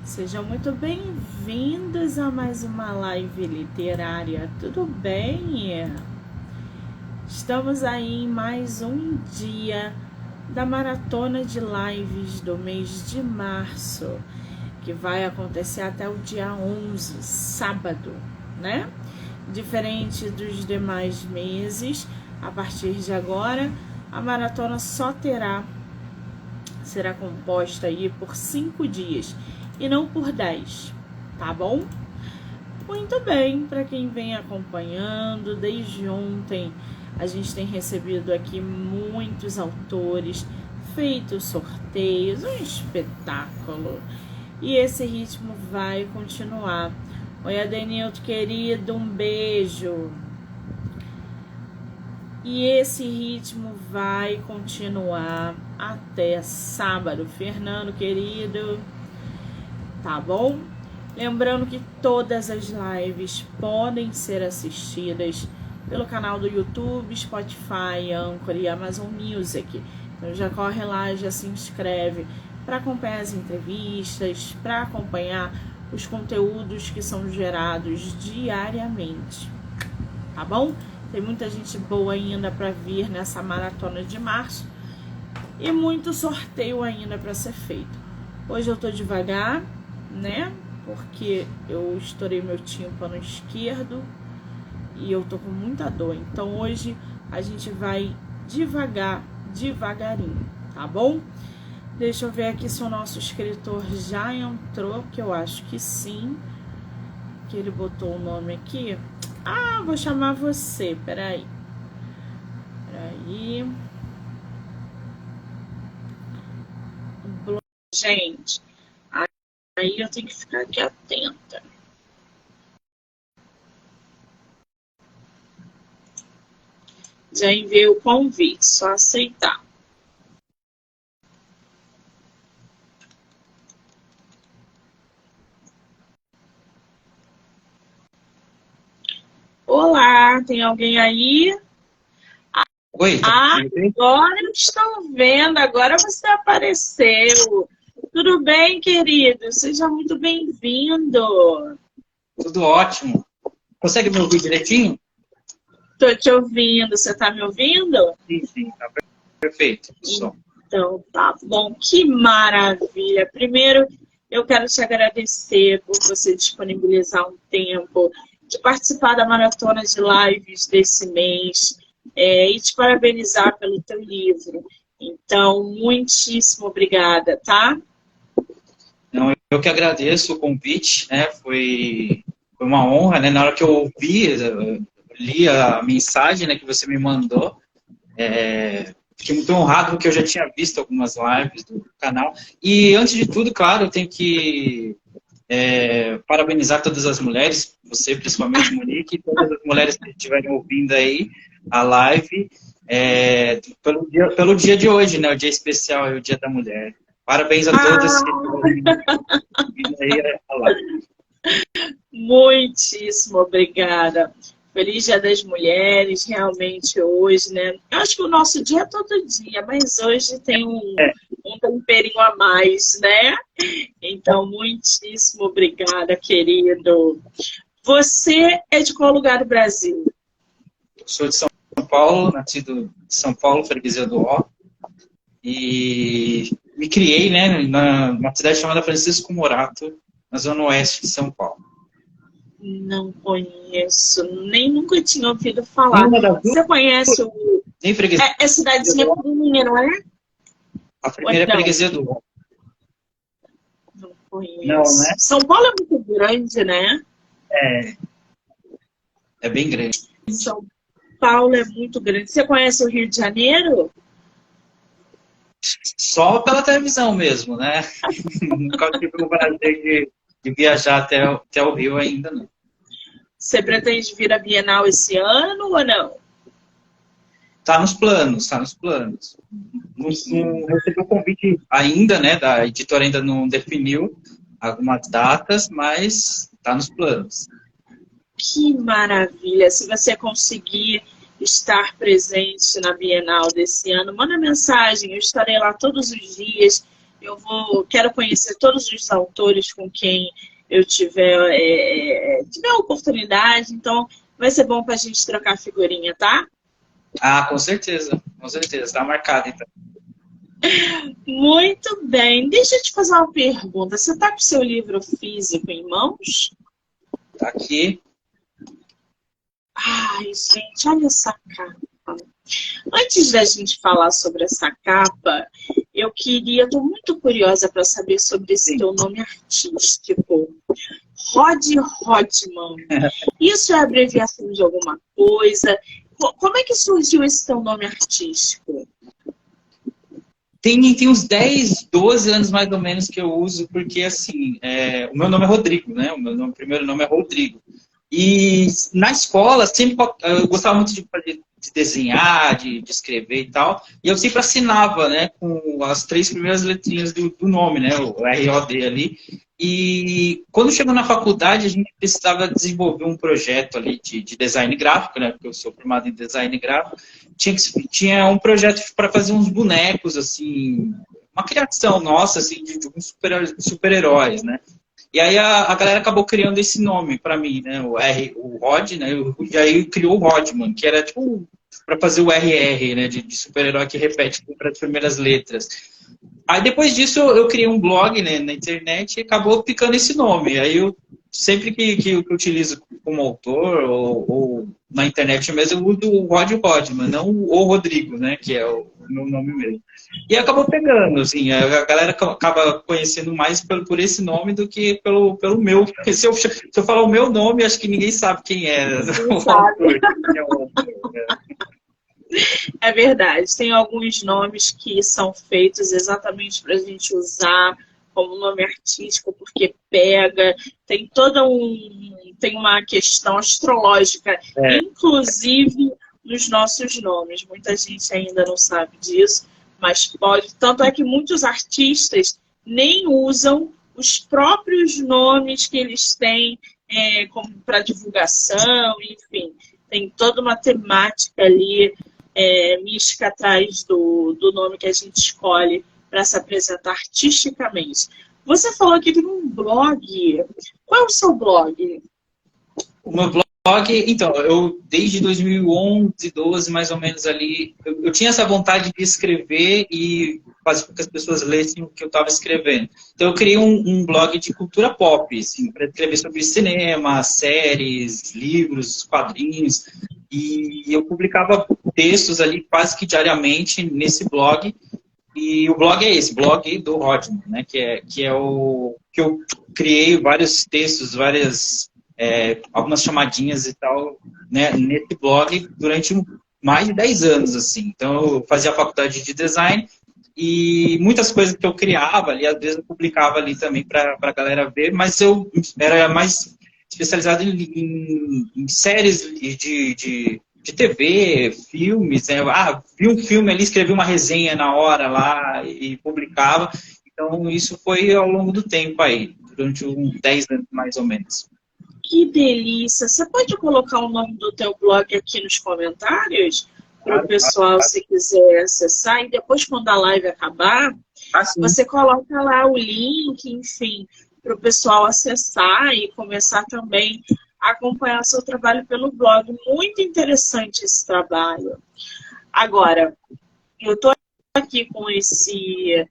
Sejam muito bem-vindos a mais uma live literária, tudo bem? Estamos aí em mais um dia da maratona de lives do mês de março, que vai acontecer até o dia 11, sábado, né? Diferente dos demais meses, a partir de agora, a maratona será composta aí por 5 dias e não por 10, tá bom? Muito bem, para quem vem acompanhando, desde ontem a gente tem recebido aqui muitos autores, feito sorteios, um espetáculo. E esse ritmo vai continuar. Oi, Adenilton, querido, um beijo. E esse ritmo vai continuar até sábado. Fernando, querido, tá bom? Lembrando que todas as lives podem ser assistidas pelo canal do YouTube, Spotify, Anchor e Amazon Music. Então já corre lá, já se inscreve para acompanhar as entrevistas, para acompanhar os conteúdos que são gerados diariamente, tá bom? Tem muita gente boa ainda para vir nessa maratona de março e muito sorteio ainda para ser feito. Hoje eu tô devagar, né? Porque eu estourei meu tímpano esquerdo e eu tô com muita dor. Então hoje a gente vai devagarinho, tá bom? Deixa eu ver aqui se o nosso escritor já entrou, que eu acho que sim. Que ele botou o nome aqui. Ah, vou chamar você, peraí. Gente, aí eu tenho que ficar aqui atenta. Já enviei o convite, só aceitar. Olá, tem alguém aí? Oi, Agora estou vendo, agora você apareceu. Tudo bem, querido? Seja muito bem-vindo. tudo ótimo. Consegue me ouvir direitinho? Estou te ouvindo, você está me ouvindo? Sim, tá perfeito. Som. Então, tá bom, que maravilha. Primeiro, eu quero te agradecer por você disponibilizar um tempo de participar da maratona de lives desse mês e te parabenizar pelo teu livro. Então, muitíssimo obrigada, tá? Não, eu que agradeço o convite, né? Foi uma honra, né? Na hora que eu ouvi, eu li a mensagem, né, que você me mandou. Fiquei muito honrado porque eu já tinha visto algumas lives do canal. E antes de tudo, claro, eu tenho que parabenizar todas as mulheres, você principalmente, Monique, e todas as mulheres que estiverem ouvindo aí a live, pelo dia de hoje, né? O dia especial, o Dia da Mulher. Parabéns a todas que estiverem ouvindo aí a live. Muitíssimo obrigada. Feliz Dia das Mulheres, realmente hoje, né? Eu acho que o nosso dia é todo dia, mas hoje tem um temperinho a mais, né? Então, muitíssimo obrigada, querido. Você é de qual lugar do Brasil? Sou de São Paulo, nascido em São Paulo, freguesia do Ó. E me criei, né, numa cidade chamada Francisco Morato, na zona oeste de São Paulo. Não conheço, nem nunca tinha ouvido falar. Nenhuma das duas? Você conhece o... Nem freguesia. É cidadezinha pequenininha, não é? A primeira é freguesia do Ó. Não conheço. Não, né? São Paulo é muito grande, né? É bem grande. São Paulo é muito grande. Você conhece o Rio de Janeiro? Só pela televisão mesmo, né? Nunca tive o prazer de viajar até o Rio ainda, não. Você pretende vir à Bienal esse ano ou não? Tá nos planos, tá nos planos. Não recebi o convite ainda, né? Da editora ainda não definiu algumas datas, mas tá nos planos. Que maravilha! Se você conseguir estar presente na Bienal desse ano, manda mensagem, eu estarei lá todos os dias. quero conhecer todos os autores com quem eu tiver oportunidade, então vai ser bom para a gente trocar figurinha, tá? Ah, com certeza, tá marcado então. Muito bem, deixa eu te fazer uma pergunta. Você está com o seu livro físico em mãos? Tá aqui. Ai, gente, olha essa capa. Antes da gente falar sobre essa capa, estou muito curiosa para saber sobre esse teu nome artístico. Rod Rodman. Isso é abreviação de alguma coisa? Como é que surgiu esse teu nome artístico? Tem uns 10, 12 anos mais ou menos que eu uso, porque assim, o meu nome é Rodrigo, né? O meu primeiro nome é Rodrigo. E na escola, sempre eu gostava muito de desenhar, de escrever e tal. E eu sempre assinava, né, com as 3 primeiras letrinhas do nome, né, o ROD ali. E quando chegou na faculdade, a gente precisava desenvolver um projeto ali de design gráfico, né, porque eu sou formado em design gráfico. Tinha um projeto para fazer uns bonecos, assim, uma criação nossa, assim, de uns super-heróis, né. E aí a galera acabou criando esse nome para mim, né? O Rod, né? E aí criou o Rodman, que era tipo para fazer o RR, né? De super-herói que repete para as primeiras letras. Aí depois disso eu criei um blog, né, na internet e acabou ficando esse nome. Aí eu sempre que eu utilizo como autor ou na internet mesmo, eu uso o Rod Rodman, não o Rodrigo, né? Que é o meu nome mesmo. E acabou pegando, assim, a galera acaba conhecendo mais por esse nome do que pelo meu. Se eu falar o meu nome, acho que ninguém sabe quem é o autor. É verdade, tem alguns nomes que são feitos exatamente para a gente usar como nome artístico, porque pega, tem uma questão astrológica, inclusive nos nossos nomes. Muita gente ainda não sabe disso, mas pode. Tanto é que muitos artistas nem usam os próprios nomes que eles têm como para divulgação, enfim. Tem toda uma temática ali mística atrás do nome que a gente escolhe para se apresentar artisticamente. Você falou que tem um blog. Qual é o seu blog? O meu blog, então, eu desde 2011, 12 mais ou menos ali, eu tinha essa vontade de escrever e fazer com que as pessoas lessem o que eu estava escrevendo. Então eu criei um blog de cultura pop, assim, para escrever sobre cinema, séries, livros, quadrinhos, e eu publicava textos ali quase que diariamente nesse blog. E o blog é esse, blog do Rodman, né? Que é o que eu criei vários textos, algumas chamadinhas e tal, né, nesse blog durante mais de 10 anos, assim. Então eu fazia a faculdade de design e muitas coisas que eu criava ali, às vezes eu publicava ali também para a galera ver, mas eu era mais especializado em séries de TV, filmes, né? Vi um filme ali, escrevi uma resenha na hora lá e publicava. Então, isso foi ao longo do tempo aí, durante uns 10 anos mais ou menos. Que delícia! Você pode colocar o nome do teu blog aqui nos comentários? Para o pessoal, se quiser acessar. E depois, quando a live acabar, você coloca lá o link, enfim, para o pessoal acessar e começar também a acompanhar seu trabalho pelo blog. Muito interessante esse trabalho. Agora, eu estou aqui com esse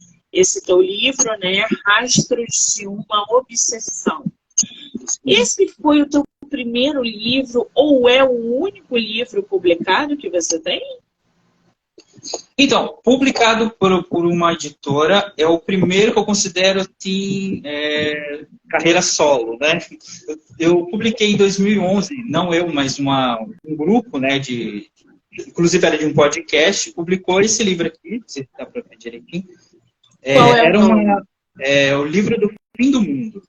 teu livro, né? Rastros de uma Obsessão. Esse foi o teu primeiro livro ou é o único livro publicado que você tem? Então, publicado por uma editora, é o primeiro que eu considero assim, carreira solo, né? Eu publiquei em 2011, não eu, mas um grupo, né, inclusive era de um podcast, publicou esse livro aqui, não sei se dá para ver direitinho. Era o livro do Fim do Mundo.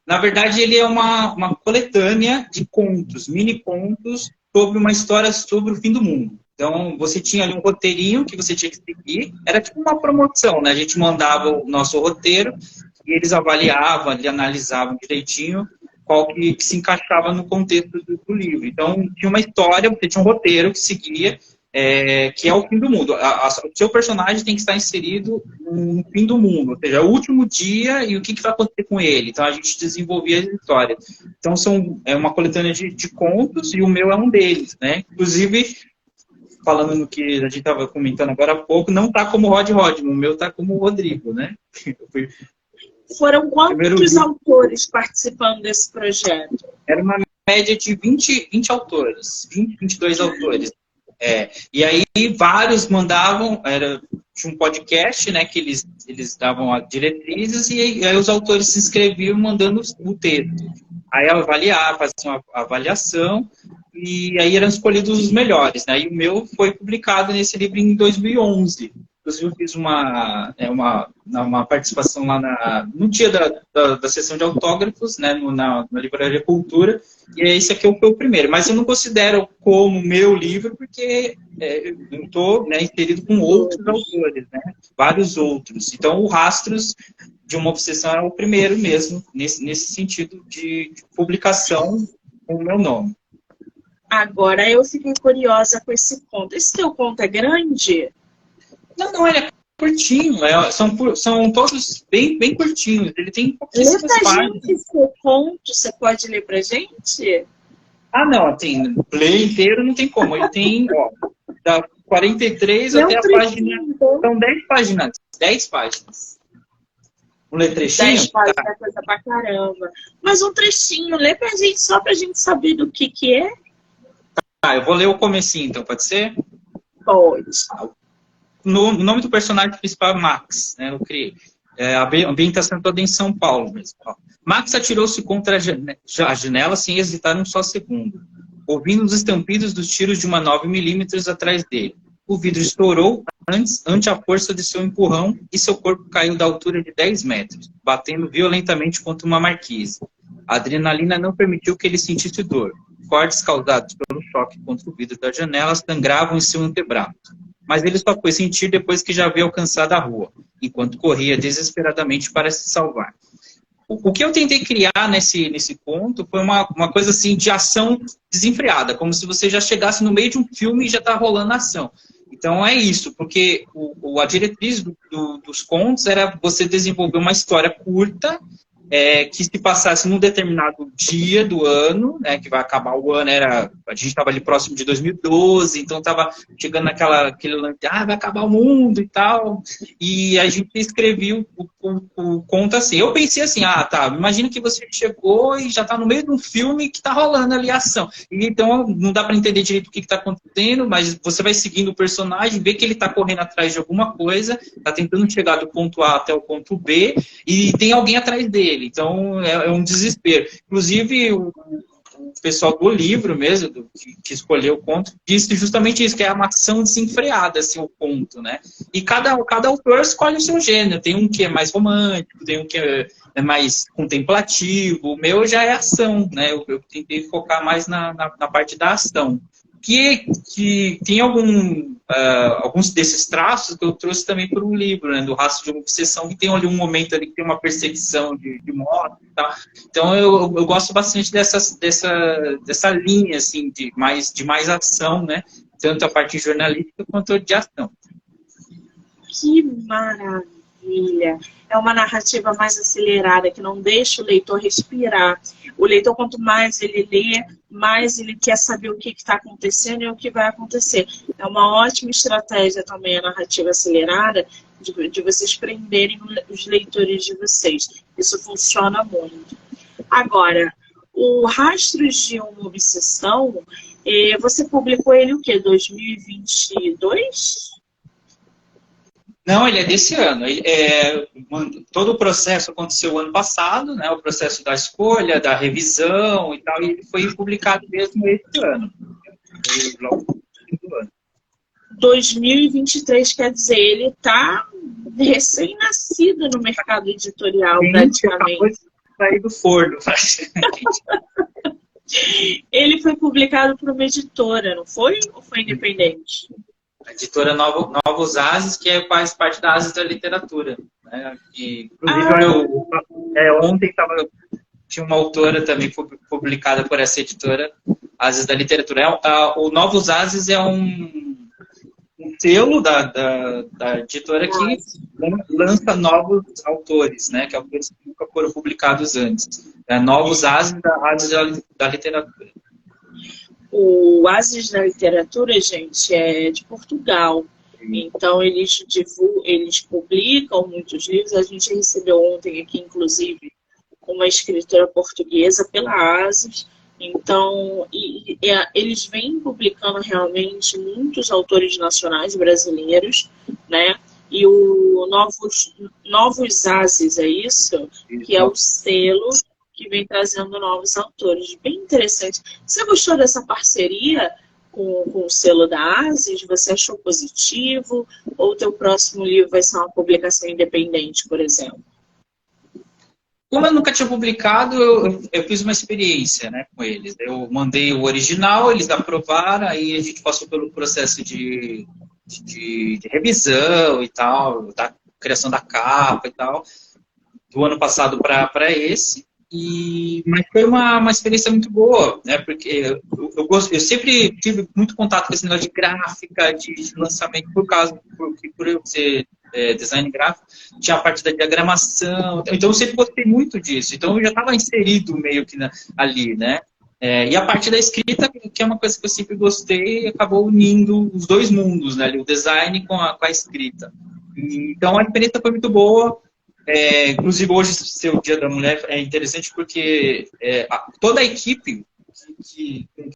Na verdade, ele é uma coletânea de contos, mini contos, sobre uma história sobre o fim do mundo. Então, você tinha ali um roteirinho que você tinha que seguir. Era tipo uma promoção, né? A gente mandava o nosso roteiro e eles avaliavam, analisavam direitinho qual que se encaixava no contexto do livro. Então, tinha uma história, você tinha um roteiro que seguia que é o fim do mundo. O seu personagem tem que estar inserido no fim do mundo, ou seja, o último dia e o que vai acontecer com ele. Então, a gente desenvolvia a história. Então, é uma coletânea de contos, e o meu é um deles, né? Inclusive, falando no que a gente estava comentando agora há pouco, não está como Rod Rodman, o meu está como Rodrigo, né? Foram quantos autores participando desse projeto? Era uma média de 20 autores, 22 autores. E aí vários mandavam, tinha um podcast, né, que eles davam as diretrizes, e aí os autores se inscreviam mandando o texto. Aí faziam uma avaliação, e aí eram escolhidos os melhores, né? E o meu foi publicado nesse livro em 2011. Inclusive, eu fiz uma participação lá no dia da sessão de autógrafos, né, na Livraria Cultura, e esse aqui foi o primeiro. Mas eu não considero como meu livro, porque eu estou, né, inserido com outros autores, né, vários outros. Então, o Rastros de uma Obsessão é o primeiro mesmo, nesse sentido de publicação com o meu nome. Agora, eu fiquei curiosa com esse conto. Esse teu conto é grande? Não, ele é curtinho. São todos bem curtinhos. Ele tem pouquíssimas páginas. Lê pra gente esse conto. Você pode ler pra gente? Não. Assim, ler inteiro não tem como. Ele tem, da 43 até a página... São 10 páginas. 10 páginas. Um ler trechinho? 10 páginas é coisa pra caramba. Mas um trechinho. Lê pra gente, só pra gente saber do que é. Eu vou ler o comecinho, então. Pode ser? Pode. O nome do personagem principal é Max, né? Eu criei. A ambientação toda em São Paulo mesmo. Max atirou-se contra a janela sem hesitar um só segundo, ouvindo os estampidos dos tiros de uma 9mm atrás dele. O vidro estourou ante a força de seu empurrão e seu corpo caiu da altura de 10 metros, batendo violentamente contra uma marquise. A adrenalina não permitiu que ele sentisse dor. Cortes causados pelo choque contra o vidro da janela sangravam em seu antebraço. Mas ele só foi sentir depois que já havia alcançado a rua, enquanto corria desesperadamente para se salvar. O que eu tentei criar nesse conto foi uma coisa assim de ação desenfreada, como se você já chegasse no meio de um filme e já está rolando a ação. Então é isso, porque a diretriz dos contos era você desenvolver uma história curta, que se passasse num determinado dia do ano, né, que vai acabar o ano, a gente estava ali próximo de 2012, então estava chegando aquele lance, vai acabar o mundo e tal, e a gente escreveu o conto assim. Eu pensei assim, imagina que você chegou e já está no meio de um filme que está rolando ali a ação, e então não dá para entender direito o que está acontecendo, mas você vai seguindo o personagem, vê que ele está correndo atrás de alguma coisa, está tentando chegar do ponto A até o ponto B, e tem alguém atrás dele. Então, é um desespero. Inclusive, o pessoal do livro mesmo, que escolheu o conto, disse justamente isso, que é uma ação desenfreada, assim, o conto, né? E cada autor escolhe o seu gênero. Tem um que é mais romântico, tem um que é mais contemplativo. O meu já é ação, né? Eu tentei focar mais na parte da ação. Que tem alguns desses traços que eu trouxe também para um livro, né, do Rastro de uma Obsessão, que tem ali um momento ali que tem uma perseguição de moto e tal. Então eu gosto bastante dessa linha assim, de mais ação, né? Tanto a parte jornalística quanto a de ação. Que maravilha! É uma narrativa mais acelerada, que não deixa o leitor respirar. O leitor, quanto mais ele lê, mais ele quer saber o que está acontecendo e o que vai acontecer. É uma ótima estratégia também a narrativa acelerada, de vocês prenderem os leitores de vocês. Isso funciona muito. Agora, o Rastros de uma Obsessão, você publicou ele o quê? 2022? Não, ele é desse ano. Todo o processo aconteceu ano passado, né? O processo da escolha, da revisão e tal, e ele foi publicado mesmo esse ano. 2023, quer dizer, ele está recém-nascido no mercado editorial, praticamente. Sair do forno. Ele foi publicado por uma editora, não foi? Ou foi independente? A editora Novos Ases, que faz parte da Ases da Literatura. Né? Inclusive, ontem tinha uma autora também publicada por essa editora, Ases da Literatura. O Novos Ases é um um selo da editora que lança novos autores, né? Que autores que nunca foram publicados antes. Novos ases da literatura. O Ases da Literatura, gente, é de Portugal. Então, eles publicam muitos livros. A gente recebeu ontem aqui, inclusive, uma escritora portuguesa pela Ases. Então, eles vêm publicando realmente muitos autores nacionais brasileiros, né? E o Novos Ases, é isso? Que é o selo que vem trazendo novos autores. Bem interessante. Você gostou dessa parceria com o selo da Ases? Você achou positivo? Ou o teu próximo livro vai ser uma publicação independente, por exemplo? Como eu nunca tinha publicado, eu fiz uma experiência, né, com eles. Eu mandei o original, eles aprovaram, aí a gente passou pelo processo de revisão e tal, da criação da capa e tal, do ano passado para esse. Mas foi uma experiência muito boa, né? Porque eu sempre tive muito contato com esse negócio de gráfica, de lançamento, por eu ser design gráfico, tinha a parte da diagramação, então eu sempre gostei muito disso. Então eu já estava inserido meio que ali, né? E a parte da escrita, que é uma coisa que eu sempre gostei, acabou unindo os dois mundos, né? O design com a escrita. Então a experiência foi muito boa. Inclusive hoje ser o Dia da Mulher é interessante porque toda a equipe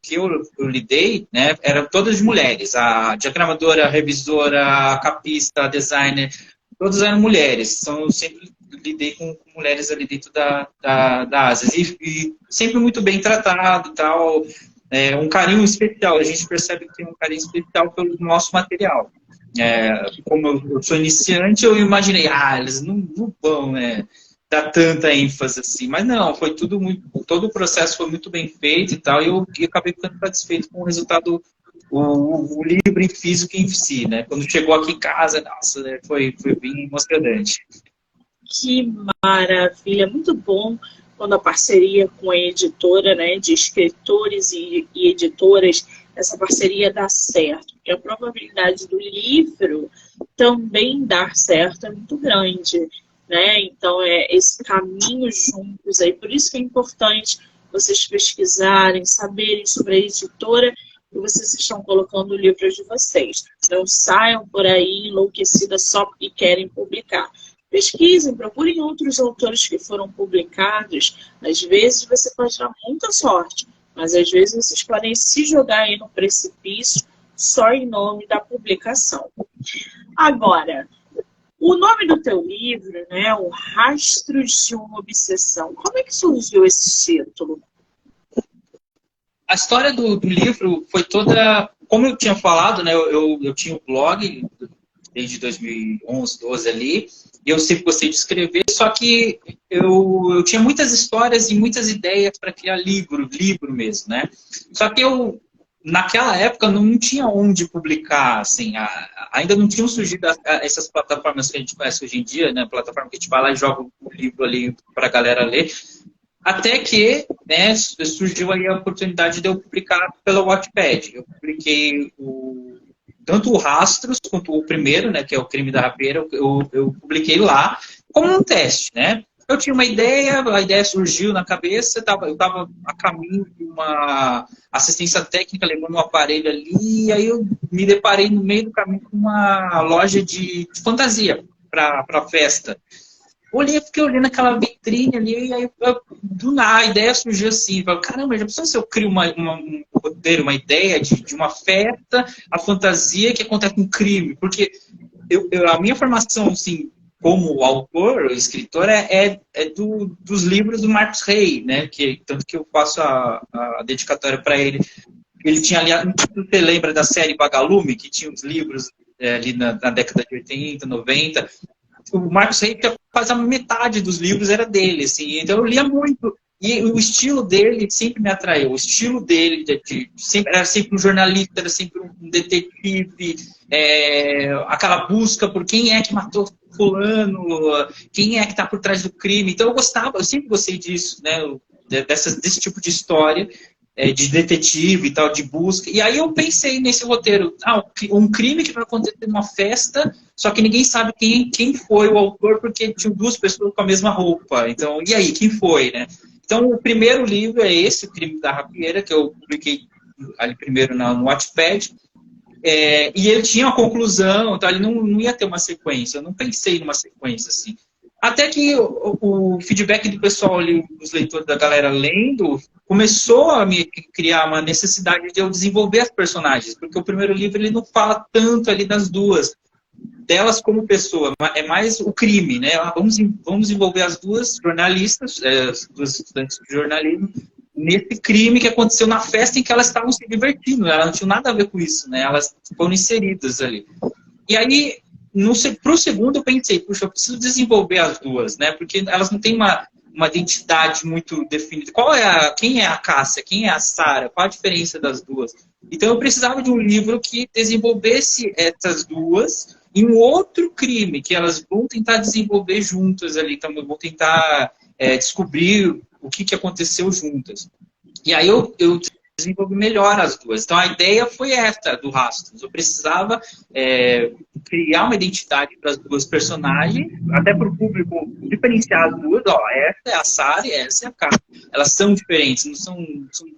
que eu lidei, né, eram todas mulheres. A diagramadora, a revisora, a capista, a designer, todas eram mulheres. Então eu sempre lidei com mulheres ali dentro da ASIS e sempre muito bem tratado e tal. Um carinho especial, a gente percebe que tem um carinho especial pelo nosso material. Como eu sou iniciante, eu imaginei, eles não vão dar tanta ênfase assim, mas não, foi todo o processo foi muito bem feito e tal, e eu acabei ficando satisfeito com o resultado, o livro em físico em si, né? Quando chegou aqui em casa, nossa, foi bem emocionante. Que maravilha, muito bom quando a parceria com a editora, né, de escritores e editoras, essa parceria dá certo. E a probabilidade do livro também dar certo é muito grande, né? Então, esse caminho juntos aí. Por isso que é importante vocês pesquisarem, saberem sobre a editora que vocês estão colocando o livro de vocês. Não saiam por aí enlouquecidas só porque querem publicar. Pesquisem, procurem outros autores que foram publicados. Às vezes você pode dar muita sorte, mas às vezes vocês podem se jogar aí no precipício só em nome da publicação. Agora, o nome do teu livro, né, O Rastros de uma Obsessão. Como é que surgiu esse título? A história do livro foi toda... Como eu tinha falado, né, eu tinha um blog desde 2011, 12 ali, e eu sempre gostei de escrever, só que eu tinha muitas histórias e muitas ideias para criar livro mesmo, né? Só que naquela época, não tinha onde publicar, assim, ainda não tinham surgido essas plataformas que a gente conhece hoje em dia, né? Plataforma que a gente vai lá e joga o livro ali para a galera ler. Até que, né, surgiu aí a oportunidade de eu publicar pela Wattpad. Eu publiquei tanto o Rastros quanto o primeiro, né, que é o Crime da Rapera, eu publiquei lá como um teste, né? Eu tinha uma ideia, a ideia surgiu na cabeça, eu estava a caminho de uma assistência técnica, levando um aparelho ali, e aí eu me deparei no meio do caminho com uma loja de fantasia para festa. Fiquei olhando aquela vitrine ali, e aí do nada a ideia surgiu assim, caramba, já pensou se eu crio um roteiro, uma ideia de uma festa, a fantasia que acontece um crime? Porque a minha formação, assim, como autor, escritor, dos livros do Marcos Rey, né? Tanto que eu faço a dedicatória para ele. Ele tinha ali, você lembra da série Vagalume, que tinha os livros ali na década de 80, 90. O Marcos Rey, quase a metade dos livros era dele, assim, então eu lia muito. E o estilo dele sempre me atraiu. O estilo dele era sempre um jornalista, era sempre um detetive, aquela busca por quem é que matou fulano, quem é que está por trás do crime. Então eu sempre gostei disso, né? Desse tipo de história. de detetive e tal, de busca. E aí eu pensei nesse roteiro, um crime que vai acontecer numa festa, só que ninguém sabe quem foi o autor, porque tinham duas pessoas com a mesma roupa. Então, e aí, quem foi, né? Então, o primeiro livro é esse, O Crime da Rapieira, que eu publiquei ali primeiro no Wattpad. E ele tinha uma conclusão, então ele não ia ter uma sequência. Eu não pensei numa sequência assim. Até que o feedback do pessoal ali, os leitores da galera lendo, começou a me criar uma necessidade de eu desenvolver as personagens, porque o primeiro livro ele não fala tanto ali das duas, delas como pessoa, é mais o crime, né? Vamos envolver as duas jornalistas, as duas estudantes de jornalismo, nesse crime que aconteceu na festa em que elas estavam se divertindo, elas não tinham nada a ver com isso, né? Elas foram inseridas ali. E aí, para o segundo, eu pensei, puxa, eu preciso desenvolver as duas, né? Porque elas não têm uma identidade muito definida. Quem é a Cássia? Quem é a Sara? Qual a diferença das duas? Então, eu precisava de um livro que desenvolvesse essas duas em um outro crime, que elas vão tentar desenvolver juntas ali, então vão tentar descobrir o que aconteceu juntas. E aí eu desenvolvi melhor as duas. Então a ideia foi essa do Rastros. Eu precisava criar uma identidade para as duas personagens, até para o público diferenciar as duas. Essa é a Sara e essa é a Kara. Elas são diferentes, não são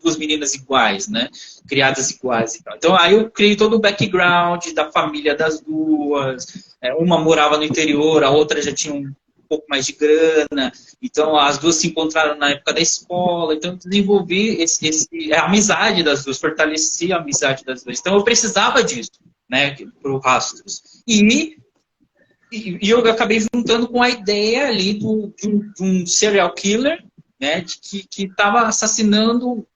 duas meninas iguais, né? Criadas iguais e tal. Então aí eu criei todo o background da família das duas. Uma morava no interior, a outra já tinha um pouco mais de grana, então as duas se encontraram na época da escola, então eu desenvolvi a amizade das duas, fortaleci a amizade das duas. Então eu precisava disso, né, para o Rastros. E eu acabei juntando com a ideia ali de um serial killer, né, que estava assassinando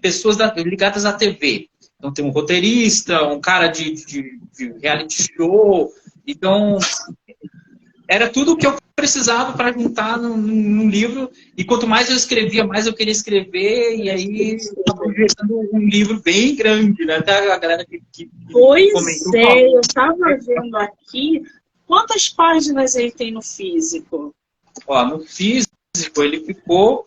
pessoas ligadas à TV. Então tem um roteirista, um cara de reality show, então era tudo o que eu precisava para juntar num livro, e quanto mais eu escrevia, mais eu queria escrever, e aí acabou virando um livro bem grande, né? Até a galera que comentou. Eu estava vendo aqui, quantas páginas ele tem no físico? No físico ele ficou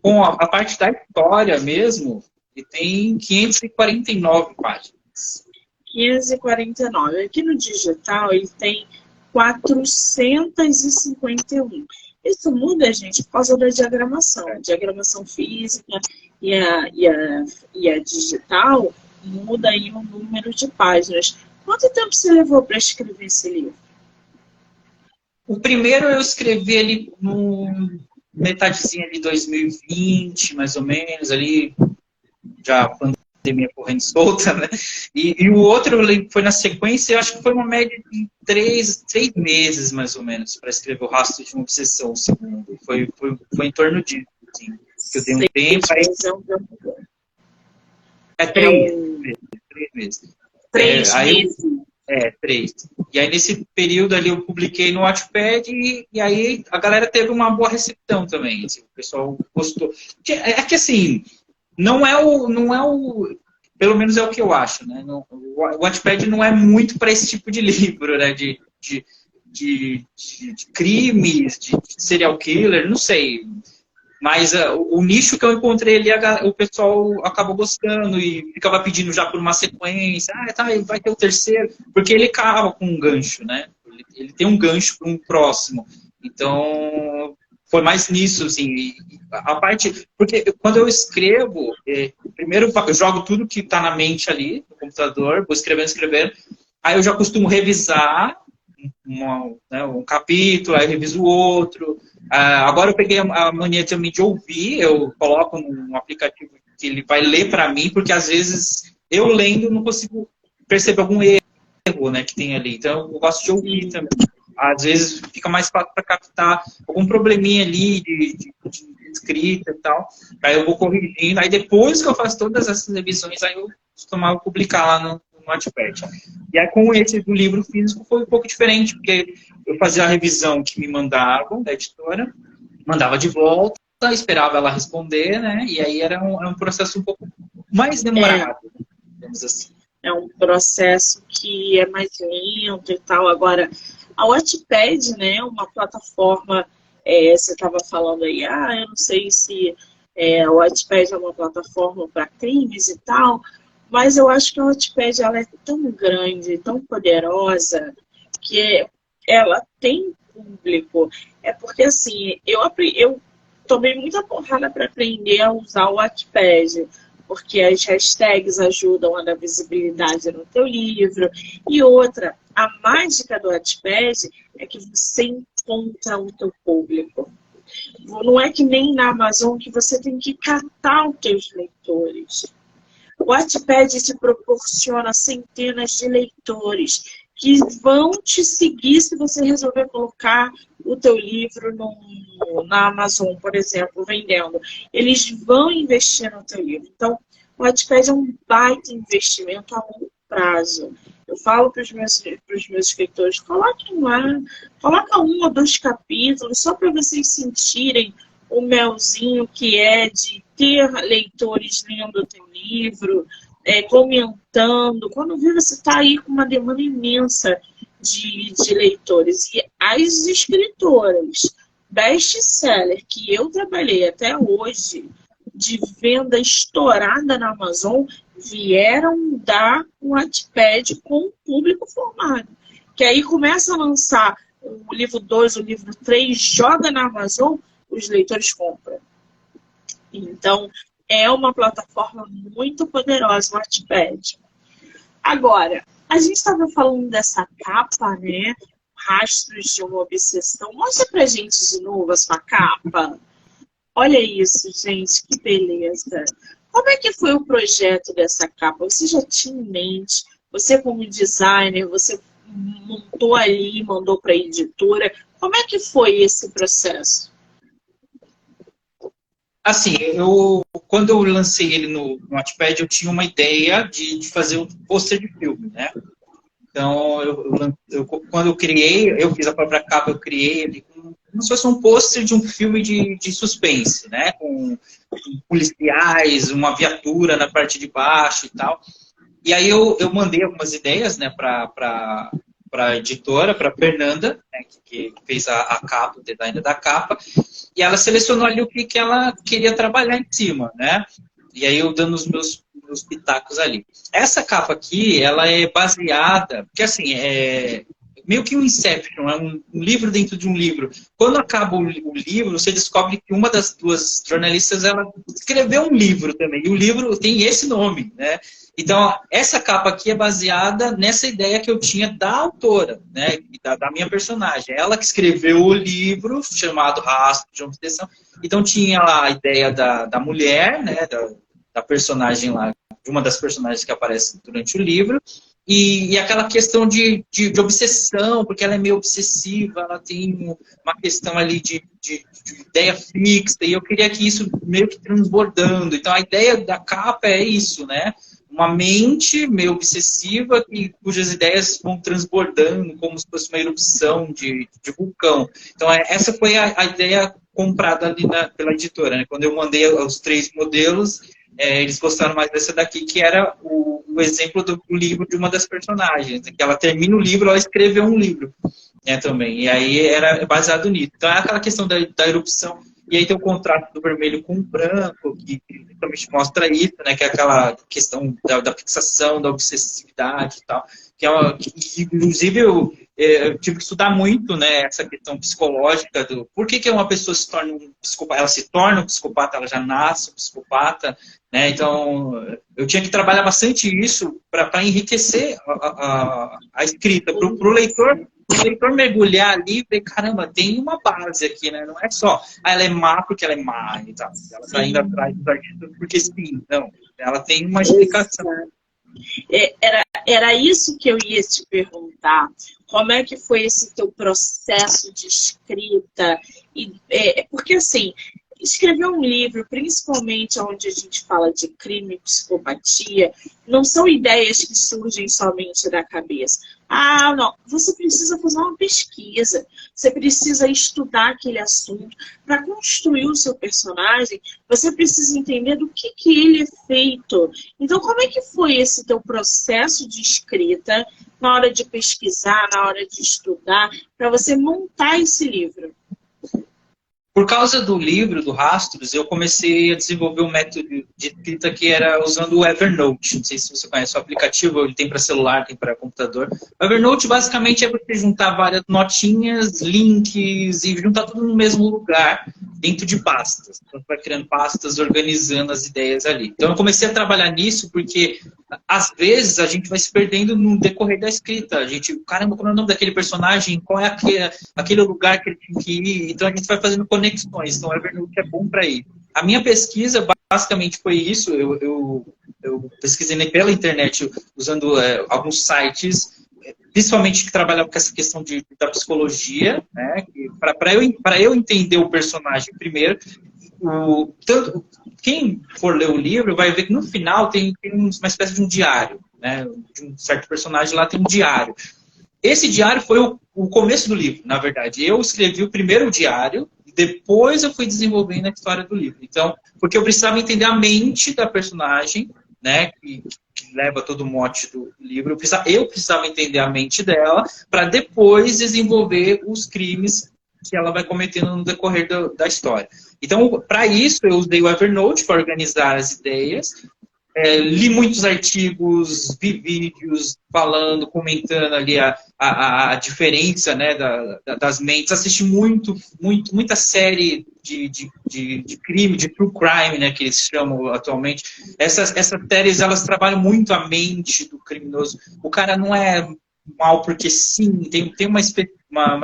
com a parte da história mesmo, e tem 549 páginas. 549. Aqui no digital ele tem 451. Isso muda, gente, por causa da diagramação. A diagramação física e a digital muda aí o número de páginas. Quanto tempo você levou para escrever esse livro? O primeiro eu escrevi ali no metadezinha de 2020, mais ou menos, ali já a pandemia correndo solta, né? E o outro foi na sequência, eu acho que foi uma média de 3 meses, mais ou menos, para escrever o Rastro de uma Obsessão, o segundo. Foi em torno disso, assim, que eu dei um tempo. Aí... 3 meses. 3 meses. 3. E aí, nesse período ali, eu publiquei no Wattpad e aí a galera teve uma boa recepção também. Assim, o pessoal gostou. É que, assim, não é o... Pelo menos é o que eu acho, né? O Wattpad não é muito para esse tipo de livro, né? De crimes, de serial killer, não sei. Mas o nicho que eu encontrei ali, o pessoal acabou gostando e ficava pedindo já por uma sequência. Vai ter o terceiro. Porque ele acaba com um gancho, né? Ele tem um gancho para um próximo. Então, foi mais nisso, assim. A parte... Porque quando eu escrevo, primeiro eu jogo tudo que está na mente ali, no computador, vou escrevendo. Aí eu já costumo revisar um capítulo, aí eu reviso o outro. Agora eu peguei a mania também de ouvir, eu coloco num aplicativo que ele vai ler para mim, porque às vezes eu lendo não consigo perceber algum erro, né, que tem ali. Então eu gosto de ouvir também. Às vezes fica mais fácil para captar algum probleminha ali de escrita e tal. Aí eu vou corrigindo. Aí depois que eu faço todas essas revisões, aí eu costumava publicar lá no Wattpad. E aí com esse do livro físico foi um pouco diferente, porque eu fazia a revisão que me mandavam da editora, mandava de volta, esperava ela responder, né? E aí era um processo um pouco mais demorado, digamos assim. É um processo que é mais lento e tal. Agora, a Wattpad, né, uma plataforma, você estava falando aí, eu não sei se O Wattpad é uma plataforma para crimes e tal, mas eu acho que a Wattpad ela é tão grande, tão poderosa, que ela tem público. É porque, assim, eu tomei muita porrada para aprender a usar o Wattpad, porque as hashtags ajudam a dar visibilidade no teu livro. E outra, a mágica do Wattpad é que você encontra o teu público. Não é que nem na Amazon que você tem que catar os teus leitores. O Wattpad te proporciona centenas de leitores que vão te seguir se você resolver colocar o teu livro na Amazon, por exemplo, vendendo. Eles vão investir no teu livro. Então, o Wattpad é um baita investimento a longo prazo. Eu falo para os meus escritores, coloquem lá, coloca 1 ou 2 capítulos, só para vocês sentirem o melzinho que é de ter leitores lendo o teu livro, comentando. Quando vê, você está aí com uma demanda imensa de leitores. E as escritoras best-seller que eu trabalhei até hoje, de venda estourada na Amazon, vieram da Wattpad com o público formado. Que aí começa a lançar o livro 2, o livro 3, joga na Amazon, os leitores compram. Então, é uma plataforma muito poderosa, o Wattpad. Agora, a gente estava falando dessa capa, né? Rastros de uma obsessão. Mostra pra gente de novo a sua capa. Olha isso, gente, que beleza. Como é que foi o projeto dessa capa? Você já tinha em mente? Você como designer, você montou ali, mandou para a editora. Como é que foi esse processo? Assim, quando eu lancei ele no Wattpad, eu tinha uma ideia de fazer um pôster de filme, né? Então, quando eu criei, eu fiz a própria capa, eu criei ele como se fosse um pôster de um filme de suspense, né? Com policiais, uma viatura na parte de baixo e tal. E aí eu mandei algumas ideias, né, para a editora, para a Fernanda, né, que fez a capa, o design da capa, e ela selecionou ali o que ela queria trabalhar em cima, né? E aí eu dando os meus pitacos ali. Essa capa aqui, ela é baseada, porque assim, é meio que um Inception, é um livro dentro de um livro. Quando acaba o livro, você descobre que uma das duas jornalistas, ela escreveu um livro também, e o livro tem esse nome, né? Então, essa capa aqui é baseada nessa ideia que eu tinha da autora, né? Da minha personagem. Ela que escreveu o livro chamado Rastro de uma Obsessão. Então, tinha lá a ideia da mulher, né? Da personagem lá, de uma das personagens que aparece durante o livro, e aquela questão de obsessão, porque ela é meio obsessiva, ela tem uma questão ali de ideia fixa, e eu queria que isso meio que transbordando. Então, a ideia da capa é isso, né? Uma mente meio obsessiva cujas ideias vão transbordando como se fosse uma erupção de vulcão. Então, essa foi a ideia comprada ali pela editora, né? Quando eu mandei os 3 modelos, eles gostaram mais dessa daqui, que era o exemplo do livro de uma das personagens. Que ela termina o livro, ela escreveu um livro, né, também. E aí era baseado nisso. Então, é aquela questão da erupção. E aí tem o contraste do vermelho com o branco, que justamente mostra isso, né? Que é aquela questão da fixação, da obsessividade e tal. Que inclusive, eu tive que estudar muito, né? Essa questão psicológica do por que uma pessoa se torna um psicopata. Ela se torna um psicopata, ela já nasce um psicopata, né? Então, eu tinha que trabalhar bastante isso para enriquecer a escrita, para o leitor. O leitor mergulhar ali e ver, caramba, tem uma base aqui, né? Não é só, ela é má porque ela é má e tal. Ela está indo atrás dos artistas porque sim. Não, ela tem uma explicação. Era isso que eu ia te perguntar. Como é que foi esse teu processo de escrita? Porque, assim, escrever um livro, principalmente onde a gente fala de crime e psicopatia, não são ideias que surgem somente da cabeça. Ah, não. Você precisa fazer uma pesquisa. Você precisa estudar aquele assunto. Para construir o seu personagem, você precisa entender do que ele é feito. Então, como é que foi esse teu processo de escrita na hora de pesquisar, na hora de estudar, para você montar esse livro? Por causa do livro, do Rastros, eu comecei a desenvolver um método de escrita que era usando o Evernote. Não sei se você conhece o aplicativo, ele tem para celular, tem para computador. O Evernote basicamente é você juntar várias notinhas, links e juntar tudo no mesmo lugar, dentro de pastas. Então, você vai criando pastas, organizando as ideias ali. Então, eu comecei a trabalhar nisso porque, às vezes, a gente vai se perdendo no decorrer da escrita. A gente, caramba, como é o nome daquele personagem? Qual é aquele lugar que ele tem que ir? Então, a gente vai fazendo conexões. Então, o Evernote é bom para isso. A minha pesquisa, basicamente, foi isso. Eu pesquisei pela internet, usando alguns sites, principalmente que trabalham com essa questão da psicologia, né? Para eu entender o personagem primeiro, quem for ler o livro vai ver que no final tem uma espécie de um diário, né? De um certo personagem lá tem um diário. Esse diário foi o começo do livro, na verdade. Eu escrevi o primeiro diário, e depois eu fui desenvolvendo a história do livro. Então, porque eu precisava entender a mente da personagem, né, que leva todo o mote do livro. Eu precisava entender a mente dela para depois desenvolver os crimes que ela vai cometendo no decorrer da história. Então, para isso, eu usei o Evernote para organizar as ideias. Li muitos artigos, vi vídeos falando, comentando ali a diferença, né, das mentes. Assisti muita série de crime, de true crime, né, que eles chamam atualmente. Essas séries, elas trabalham muito a mente do criminoso. O cara não é mal porque sim, tem uma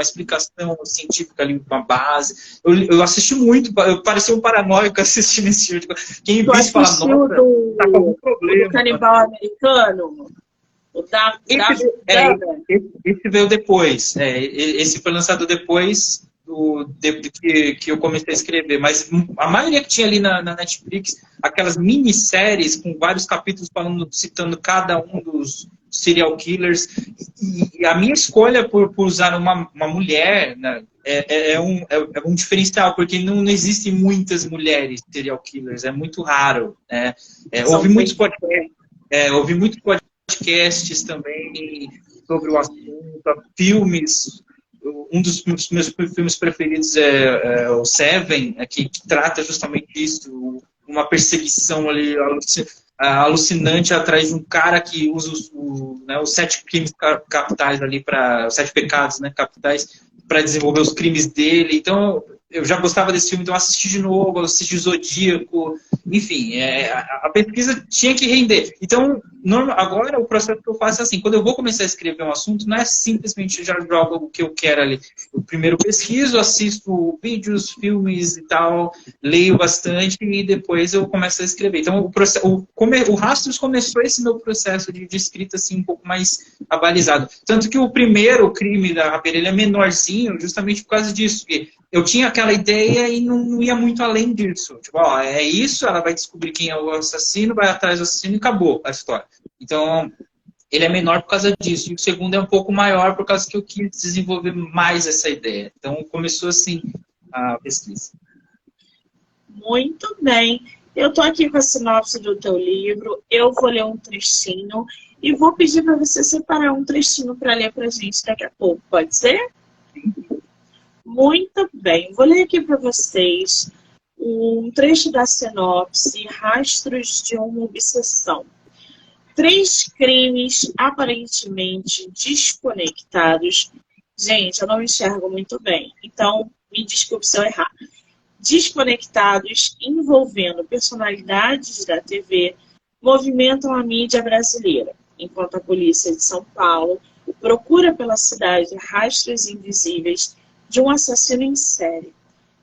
explicação científica ali, uma base. Eu assisti muito, eu parecia um paranoico assistindo esse filme. Quem viu fala, nossa, tá com algum problema. Do canibal americano? O esse veio depois. Esse foi lançado depois que eu comecei a escrever. Mas a maioria que tinha ali na Netflix, aquelas minisséries com vários capítulos citando cada um dos serial killers. E a minha escolha por usar uma mulher, né, é um diferencial, porque não existem muitas mulheres serial killers, é muito raro. Né? Ouvi muitos podcasts também sobre o assunto, filmes. Um dos meus filmes preferidos é o Seven, que trata justamente isso, uma perseguição ali alucinante atrás de um cara que usa os 7 crimes capitais ali os 7 pecados, né, capitais, para desenvolver os crimes dele. Então, eu já gostava desse filme, então eu assisti de novo, assisti Zodíaco, enfim, a pesquisa tinha que render. Então, agora o processo que eu faço é assim, quando eu vou começar a escrever um assunto, não é simplesmente já jogo o que eu quero ali. Eu primeiro pesquiso, assisto vídeos, filmes e tal, leio bastante e depois eu começo a escrever. Então, o Rastros começou esse meu processo de escrita assim, um pouco mais abalizado. Tanto que o primeiro crime da Rabeira, ele é menorzinho justamente por causa disso, porque eu tinha aquela ideia e não ia muito além disso. Tipo, é isso, ela vai descobrir quem é o assassino, vai atrás do assassino e acabou a história. Então, ele é menor por causa disso. E o segundo é um pouco maior por causa que eu quis desenvolver mais essa ideia. Então, começou assim a pesquisa. Muito bem. Eu estou aqui com a sinopse do teu livro. Eu vou ler um trechinho e vou pedir para você separar um trechinho para ler para a gente daqui a pouco. Pode ser? Sim. Muito bem. Vou ler aqui para vocês um trecho da sinopse, Rastros de uma Obsessão. 3 crimes aparentemente desconectados. Gente, eu não enxergo muito bem, então me desculpe se eu errar. Desconectados, envolvendo personalidades da TV, movimentam a mídia brasileira, enquanto a polícia de São Paulo procura pela cidade rastros invisíveis de um assassino em série.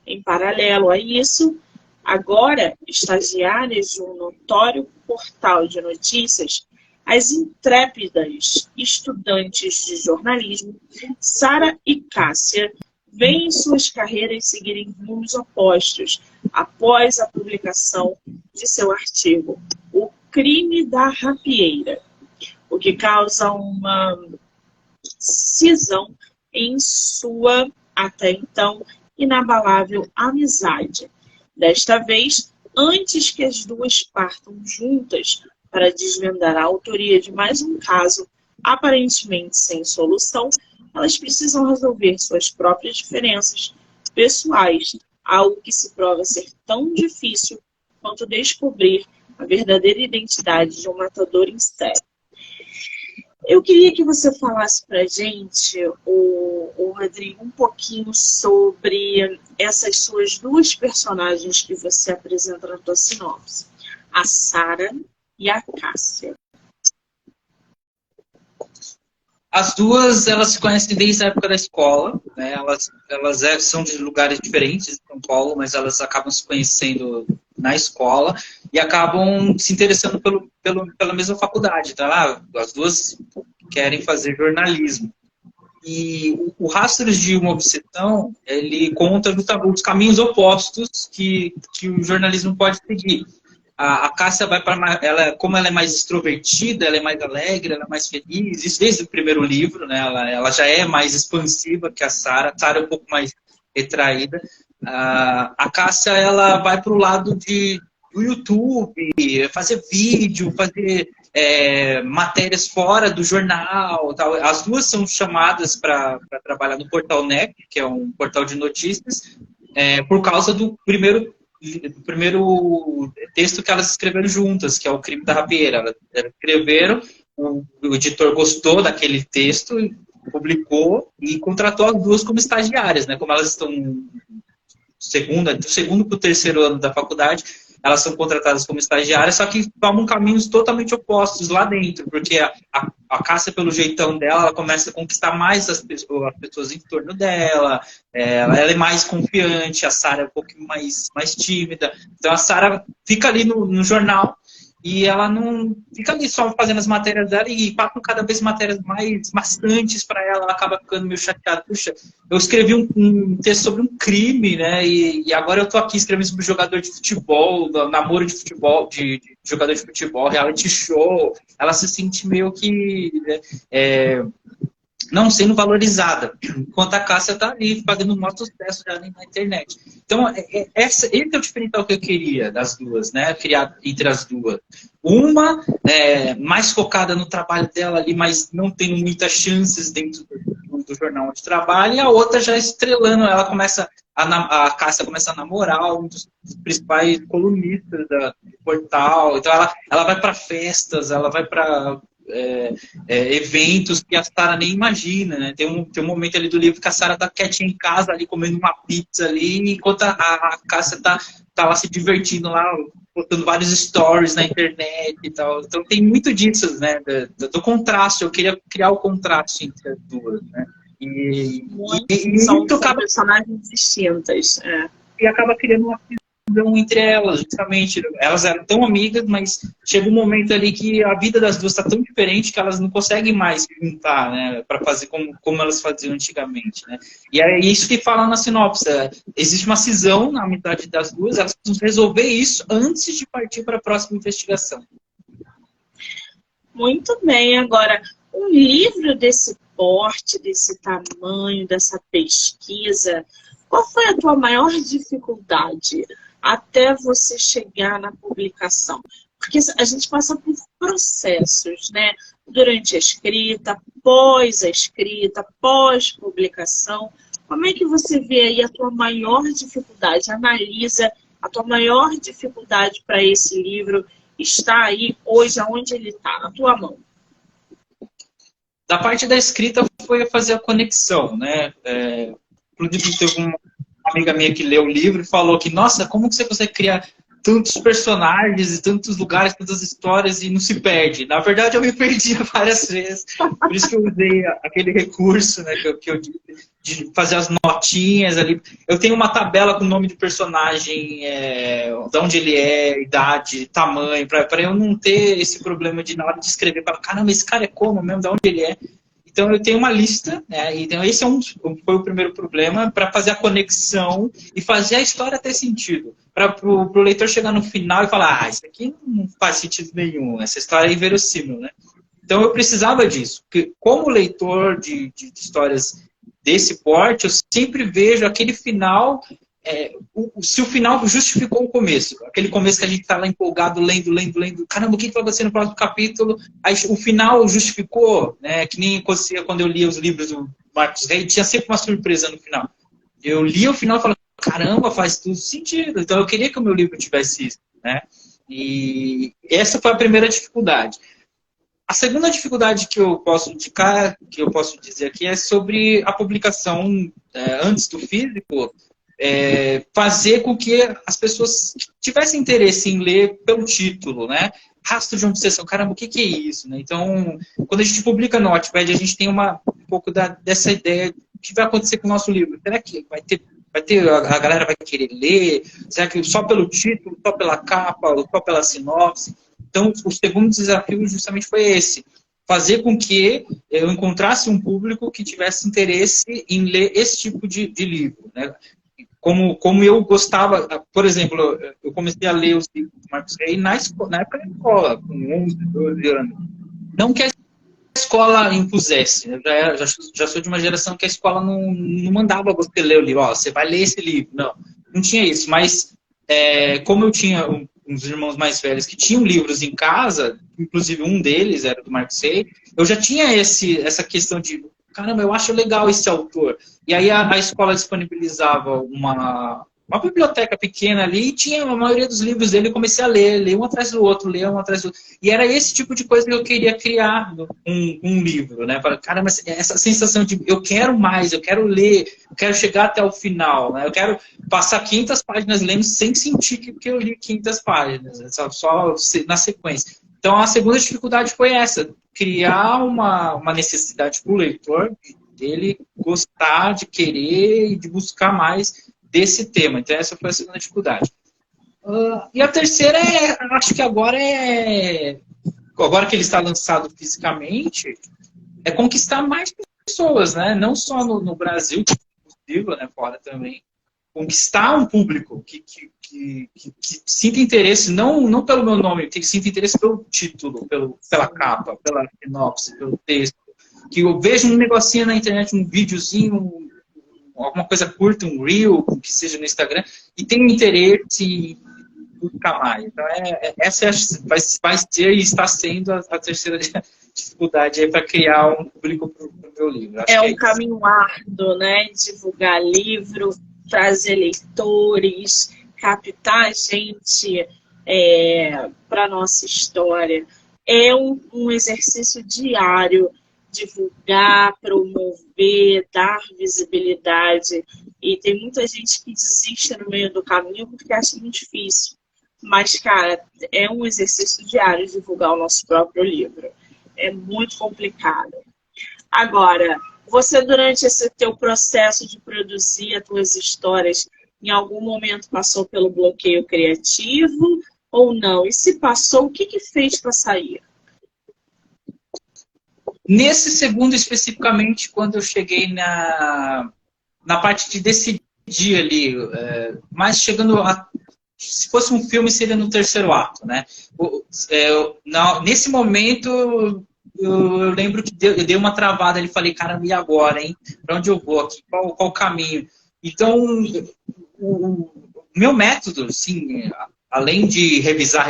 Em paralelo a isso, agora, estagiárias de um notório portal de notícias, as intrépidas estudantes de jornalismo, Sara e Cássia, veem suas carreiras seguirem rumos opostos após a publicação de seu artigo O Crime da Rapieira, o que causa uma cisão em sua, até então, inabalável amizade. Desta vez, antes que as duas partam juntas para desvendar a autoria de mais um caso aparentemente sem solução, elas precisam resolver suas próprias diferenças pessoais algo que se prova ser tão difícil quanto descobrir a verdadeira identidade de um matador em série. Eu queria que você falasse pra gente, o Rodrigo, um pouquinho sobre essas suas duas personagens que você apresenta na tua sinopse, a Sarah e a Cássia. As duas, elas se conhecem desde a época da escola, né? São de lugares diferentes de São Paulo, mas elas acabam se conhecendo na escola e acabam se interessando pela mesma faculdade, tá lá? As duas querem fazer jornalismo. E o Rastros de uma Obsessão, ele conta os caminhos opostos que o jornalismo pode seguir. A Cássia vai para como ela é mais extrovertida, ela é mais alegre, ela é mais feliz, isso desde o primeiro livro, né? Ela já é mais expansiva que a Sarah. A Sarah é um pouco mais retraída. A Cássia, ela vai para o lado do YouTube, fazer vídeo, fazer matérias fora do jornal, tal. As duas são chamadas para trabalhar no Portal NEP, que é um portal de notícias, por causa do primeiro texto que elas escreveram juntas, que é o Crime da Rapieira. Elas escreveram, o editor gostou daquele texto, publicou e contratou as duas como estagiárias, né? Como elas estão do segundo para o terceiro ano da faculdade, elas são contratadas como estagiárias, só que tomam caminhos totalmente opostos lá dentro, porque a Cássia, pelo jeitão dela, ela começa a conquistar mais as pessoas em torno dela, ela é mais confiante, a Sarah é um pouco mais tímida. Então a Sarah fica ali no jornal e ela não fica ali só fazendo as matérias dela e passam cada vez matérias mais maçantes para ela, ela acaba ficando meio chateada. Puxa, eu escrevi um texto sobre um crime, né? E agora eu tô aqui escrevendo sobre jogador de futebol, namoro de futebol, de jogador de futebol, reality show. Ela se sente meio que não sendo valorizada, enquanto a Cássia está ali fazendo um maior sucesso já na internet. Então, esse é o diferencial que eu queria das duas, né? Criar entre as duas. Uma mais focada no trabalho dela ali, mas não tendo muitas chances dentro do jornal onde trabalha, e a outra já estrelando. A Cássia começa a namorar um dos principais colunistas do portal. Então, ela vai para festas, ela vai para eventos que a Sarah nem imagina, né? Tem um momento ali do livro que a Sarah tá quietinha em casa ali, comendo uma pizza ali, enquanto a Cássia tá lá se divertindo lá, botando vários stories na internet e tal. Então tem muito disso, né? Do contraste. Eu queria criar o contraste entre as duas, né? São personagens distintas. E acaba criando uma cisão entre elas, justamente. Elas eram tão amigas, mas chega um momento ali que a vida das duas está tão diferente que elas não conseguem mais se juntar, né, para fazer como elas faziam antigamente, né? E é isso que fala na sinopse. Existe uma cisão na amizade das duas, elas precisam resolver isso antes de partir para a próxima investigação. Muito bem. Agora, um livro desse porte, desse tamanho, dessa pesquisa, qual foi a tua maior dificuldade até você chegar na publicação? Porque a gente passa por processos, né? Durante a escrita, pós a escrita, pós-publicação. Como é que você vê aí a tua maior dificuldade? Analisa a tua maior dificuldade para esse livro. Está aí hoje, aonde ele está? Na tua mão. Da parte da escrita foi fazer a conexão, né? Inclusive teve uma amiga minha que leu o livro e falou que, nossa, como que você consegue criar tantos personagens e tantos lugares, tantas histórias e não se perde? Na verdade, eu me perdi várias vezes. Por isso que eu usei aquele recurso, né, que eu disse, de fazer as notinhas ali. Eu tenho uma tabela com o nome do personagem, de onde ele é, idade, tamanho, para eu não ter esse problema de, na hora de escrever, falar, caramba, esse cara é como mesmo, de onde ele é? Então, eu tenho uma lista, né? Então, esse foi o primeiro problema, para fazer a conexão e fazer a história ter sentido. Para o leitor chegar no final e falar, isso aqui não faz sentido nenhum, essa história é inverossímil, né? Então, eu precisava disso. Porque, como leitor de histórias desse porte, eu sempre vejo aquele final... se o final justificou o começo, aquele começo que a gente está lá empolgado, lendo, caramba, o que vai acontecer no próximo capítulo? Aí o final justificou, né? Que nem acontecia quando eu lia os livros do Marcos Rey, tinha sempre uma surpresa no final. Eu lia o final e falava, caramba, faz tudo sentido. Então eu queria que o meu livro tivesse isso, né? E essa foi a primeira dificuldade. A segunda dificuldade que eu posso indicar, que eu posso dizer aqui, é sobre a publicação antes do físico, fazer com que as pessoas tivessem interesse em ler pelo título, né? Rastro de obsessão, caramba, o que é isso? Né? Então, quando a gente publica no Wattpad, a gente tem um pouco dessa ideia do que vai acontecer com o nosso livro. Será que a galera vai querer ler? Será que só pelo título, só pela capa, só pela sinopse? Então, o segundo desafio justamente foi esse. Fazer com que eu encontrasse um público que tivesse interesse em ler esse tipo de livro. Né? Como eu gostava, por exemplo, eu comecei a ler os livros do Marcos Rey na época da escola, com 11, 12 anos. Não que a escola impusesse. Eu já sou de uma geração que a escola não mandava você ler o livro. Ó, você vai ler esse livro. Não tinha isso. Mas, como eu tinha uns irmãos mais velhos que tinham livros em casa, inclusive um deles era do Marcos Rey, eu já tinha essa questão de, caramba, eu acho legal esse autor. E aí a escola disponibilizava uma biblioteca pequena ali e tinha a maioria dos livros dele. Eu comecei a ler um atrás do outro, ler um atrás do outro. E era esse tipo de coisa que eu queria criar um livro, né? Para, caramba, essa sensação de eu quero mais, eu quero ler, eu quero chegar até o final, né? Eu quero passar 500 páginas lendo sem sentir que eu li 500 páginas, né? Só na sequência. Então, a segunda dificuldade foi essa, criar uma necessidade para o leitor dele gostar, de querer e de buscar mais desse tema. Então, essa foi a segunda dificuldade. E a terceira acho que agora que ele está lançado fisicamente, é conquistar mais pessoas, né? Não só no Brasil, que é possível, né? Fora também. Conquistar um público que sinta interesse, não pelo meu nome, que sinta interesse pelo título, pela capa, pela sinopse, pelo texto. Que eu vejo um negocinho na internet, um videozinho, alguma coisa curta, um reel, que seja no Instagram, e tem interesse em buscar mais. Então, essa vai ser e está sendo a terceira dificuldade para criar um público para o meu livro. É um caminho árduo, né? Divulgar livro, trazer leitores, captar gente para a nossa história. É um exercício diário, divulgar, promover, dar visibilidade. E tem muita gente que desiste no meio do caminho porque acha muito difícil. Mas, cara, é um exercício diário divulgar o nosso próprio livro. É muito complicado. Agora, você, durante esse teu processo de produzir as tuas histórias, em algum momento passou pelo bloqueio criativo ou não? E se passou, o que fez para sair? Nesse segundo, especificamente, quando eu cheguei na parte de decidir ali, mas chegando a... Se fosse um filme, seria no terceiro ato, né? Nesse momento, eu lembro que eu dei uma travada ali, falei, caramba, e agora, hein? Para onde eu vou aqui? Qual o caminho? Então, o meu método, assim, além de revisar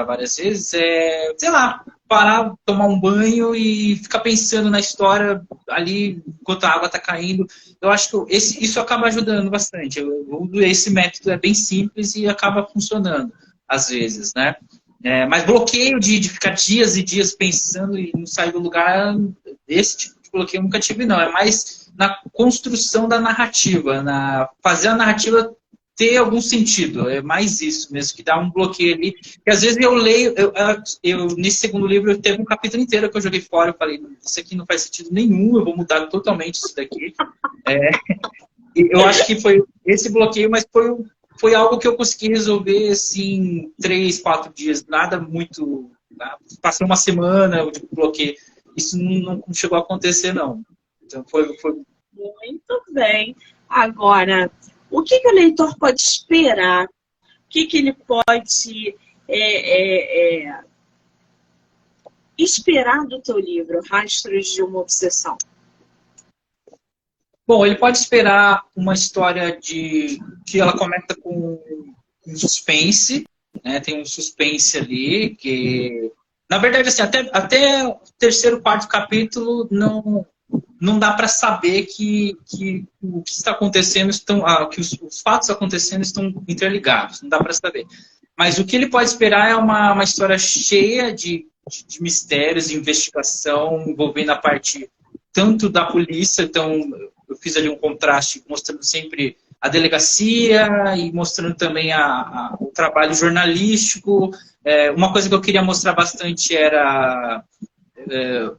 várias vezes, sei lá, parar, tomar um banho e ficar pensando na história ali enquanto a água está caindo. Eu acho que isso acaba ajudando bastante. Esse método é bem simples e acaba funcionando, às vezes, né? Mas bloqueio de ficar dias e dias pensando e não sair do lugar, esse tipo de bloqueio eu nunca tive, não. É mais na construção da narrativa, fazer a narrativa ter algum sentido. É mais isso mesmo, que dá um bloqueio ali. Porque às vezes eu leio, nesse segundo livro, eu teve um capítulo inteiro que eu joguei fora. Eu falei, isso aqui não faz sentido nenhum, eu vou mudar totalmente isso daqui. Eu acho que foi esse bloqueio, mas foi algo que eu consegui resolver assim, 3, 4 dias. Nada muito... Passei uma semana de bloqueio. Isso não chegou a acontecer, não. Então foi... Muito bem. Agora, o que o leitor pode esperar? O que ele pode esperar do teu livro, Rastros de uma Obsessão? Bom, ele pode esperar uma história que ela começa com um suspense, né? Tem um suspense ali, que... Na verdade, assim, até o terceiro, quarto capítulo, não... não dá para saber que o que está acontecendo que os fatos acontecendo estão interligados, não dá para saber. Mas o que ele pode esperar é uma história cheia de mistérios, de investigação, envolvendo a parte tanto da polícia, então eu fiz ali um contraste mostrando sempre a delegacia e mostrando também o trabalho jornalístico. Uma coisa que eu queria mostrar bastante era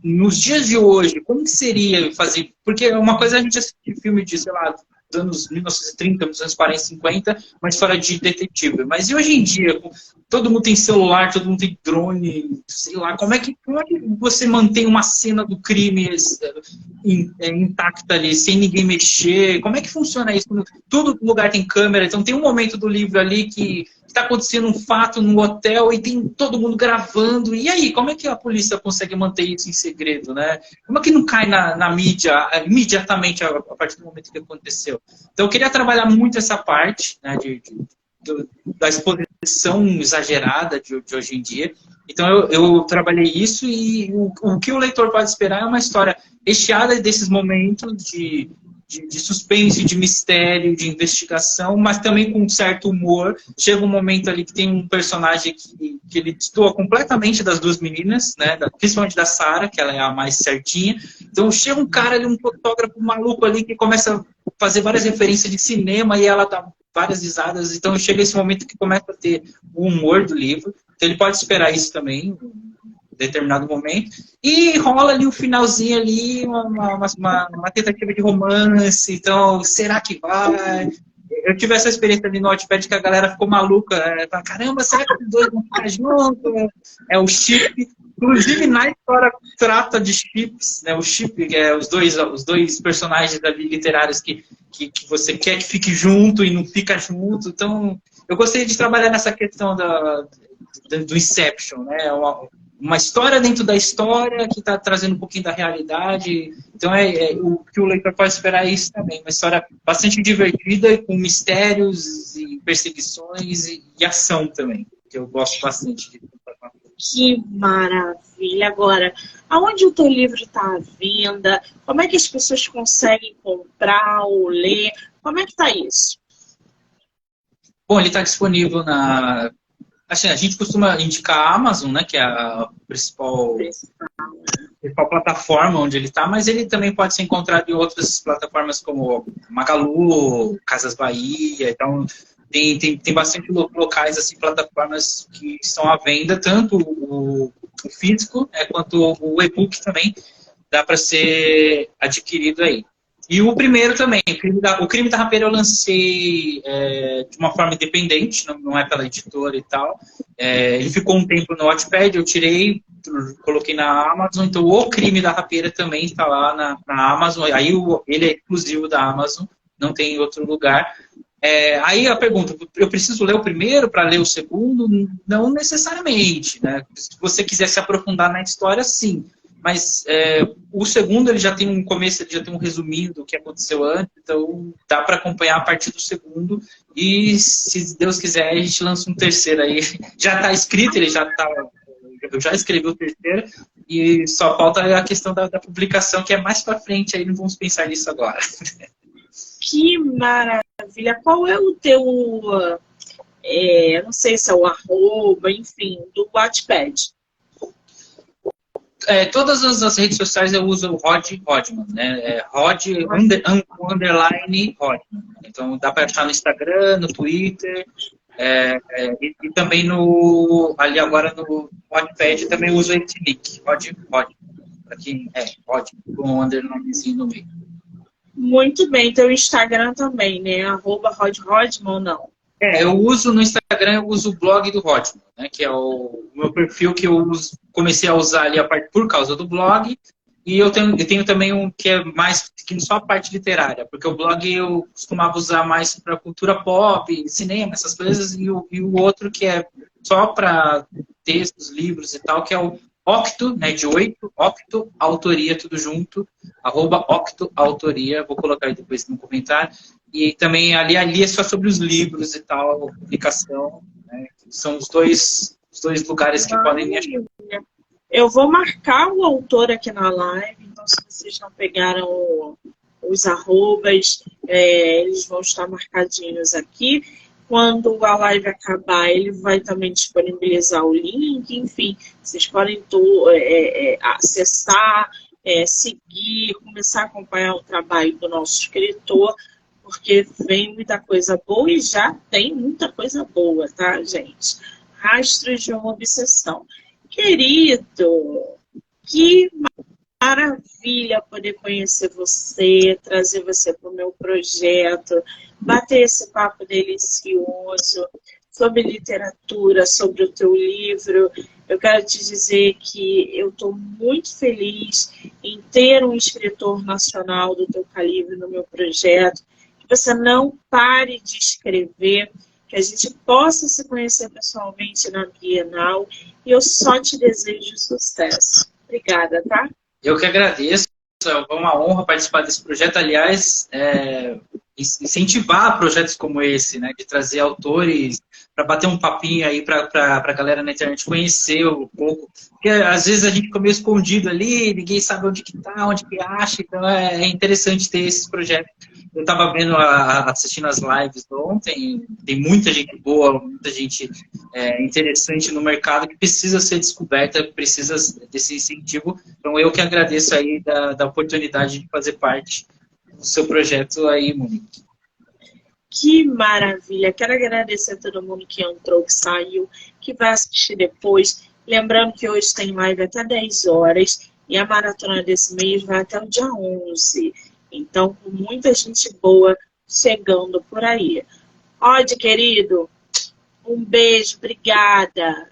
nos dias de hoje, como que seria fazer... Porque uma coisa a gente assiste filme de, sei lá, dos anos 1930, 1940, 50, uma história de detetive. Mas e hoje em dia, todo mundo tem celular, todo mundo tem drone, sei lá, como é que você mantém uma cena do crime intacta ali, sem ninguém mexer? Como é que funciona isso? Todo lugar tem câmera, então tem um momento do livro ali que está acontecendo um fato no hotel e tem todo mundo gravando. E aí, como é que a polícia consegue manter isso em segredo, né? Como é que não cai na mídia imediatamente a partir do momento que aconteceu? Então, eu queria trabalhar muito essa parte, né, da exposição exagerada de hoje em dia. Então, eu trabalhei isso e o que o leitor pode esperar é uma história recheada desses momentos de suspense, de mistério, de investigação, mas também com um certo humor. Chega um momento ali que tem um personagem que ele destoa completamente das duas meninas, né? Principalmente da Sarah, que ela é a mais certinha. Então chega um cara ali, um fotógrafo maluco ali, que começa a fazer várias referências de cinema e ela dá várias risadas. Então chega esse momento que começa a ter o humor do livro. Então ele pode esperar isso também, determinado momento, e rola ali o finalzinho ali, uma tentativa de romance. Então, será que vai? Eu tive essa experiência ali no Wattpad que a galera ficou maluca, caramba, será que os dois vão ficar juntos? É o chip. Inclusive, na história trata de chips, né? O chip, os dois personagens ali literários que você quer que fique junto e não fica junto. Então, eu gostei de trabalhar nessa questão do Inception, né? Uma história dentro da história que está trazendo um pouquinho da realidade. Então, o que o leitor pode esperar é isso também. Uma história bastante divertida, com mistérios e perseguições e ação também, que eu gosto bastante de contar. Que maravilha! Agora, aonde o teu livro está à venda? Como é que as pessoas conseguem comprar ou ler? Como é que está isso? Bom, ele está disponível na... Assim, a gente costuma indicar a Amazon, né, que é a principal plataforma onde ele está, mas ele também pode ser encontrado em outras plataformas como Magalu, Casas Bahia. Então, tem bastante locais, assim, plataformas que estão à venda, tanto o físico quanto o e-book também dá para ser adquirido aí. E o primeiro também, o Crime da Rapera, eu lancei de uma forma independente, não é pela editora e tal. Ele ficou um tempo no Wattpad, eu tirei, coloquei na Amazon. Então o Crime da Rapera também está lá na Amazon. Aí ele é exclusivo da Amazon, não tem em outro lugar. Aí a pergunta, eu preciso ler o primeiro para ler o segundo? Não necessariamente, né? Se você quiser se aprofundar na história, sim. Mas o segundo ele já tem um começo, ele já tem um resuminho do que aconteceu antes, então dá para acompanhar a partir do segundo. E se Deus quiser, a gente lança um terceiro aí. Já está escrito, eu já escrevi o terceiro, e só falta a questão da publicação, que é mais para frente, aí não vamos pensar nisso agora. Que maravilha! Qual é o teu, não sei se é o arroba, enfim, do Wattpad? Todas as redes sociais eu uso o Rod Rodman, né? Underline Rodman. Então dá para achar no Instagram, no Twitter, e também ali agora no Wattpad também uso esse nick, Rod Rodman. Rod com um underlinezinho no meio. Muito bem, teu Instagram também, né? @Rod Rodman ou não? Eu uso no Instagram, eu uso o blog do Rodman, né, que é o meu perfil que eu comecei a usar ali por causa do blog. E eu tenho também um que é mais só a parte literária, porque o blog eu costumava usar mais para cultura pop, cinema, essas coisas, e o outro que é só para textos, livros e tal, que é o Octo, né, de 8, Octo Autoria, tudo junto, @Octo Autoria, vou colocar aí depois no comentário. E também ali é só sobre os livros e tal, publicação, né? São os dois lugares que podem me ajudar. Eu vou marcar o autor aqui na live, então se você eles não pegaram os arrobas, eles vão estar marcadinhos aqui. Quando a live acabar, ele vai também disponibilizar o link, enfim, vocês podem acessar, seguir, começar a acompanhar o trabalho do nosso escritor, porque vem muita coisa boa e já tem muita coisa boa, tá, gente? Rastros de uma Obsessão. Querido, que maravilha poder conhecer você, trazer você para o meu projeto, bater esse papo delicioso sobre literatura, sobre o teu livro. Eu quero te dizer que eu estou muito feliz em ter um escritor nacional do teu calibre no meu projeto, que você não pare de escrever, que a gente possa se conhecer pessoalmente na Bienal, e eu só te desejo sucesso. Obrigada, tá? Eu que agradeço, é uma honra participar desse projeto. Aliás, incentivar projetos como esse, né, de trazer autores para bater um papinho aí para a galera na internet conhecer um pouco. Porque às vezes a gente fica meio escondido ali, ninguém sabe onde que tá, onde que acha, então é interessante ter esses projetos. Eu estava assistindo as lives ontem, tem muita gente boa, muita gente interessante no mercado que precisa ser descoberta, precisa desse incentivo. Então eu que agradeço aí da oportunidade de fazer parte do seu projeto aí, Monique. Que maravilha! Quero agradecer a todo mundo que entrou, que saiu, que vai assistir depois. Lembrando que hoje tem live até 10 horas e a maratona desse mês vai até o dia 11. Então, com muita gente boa chegando por aí. Rod, querido, um beijo, obrigada.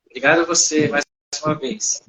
Obrigado a você mais uma vez.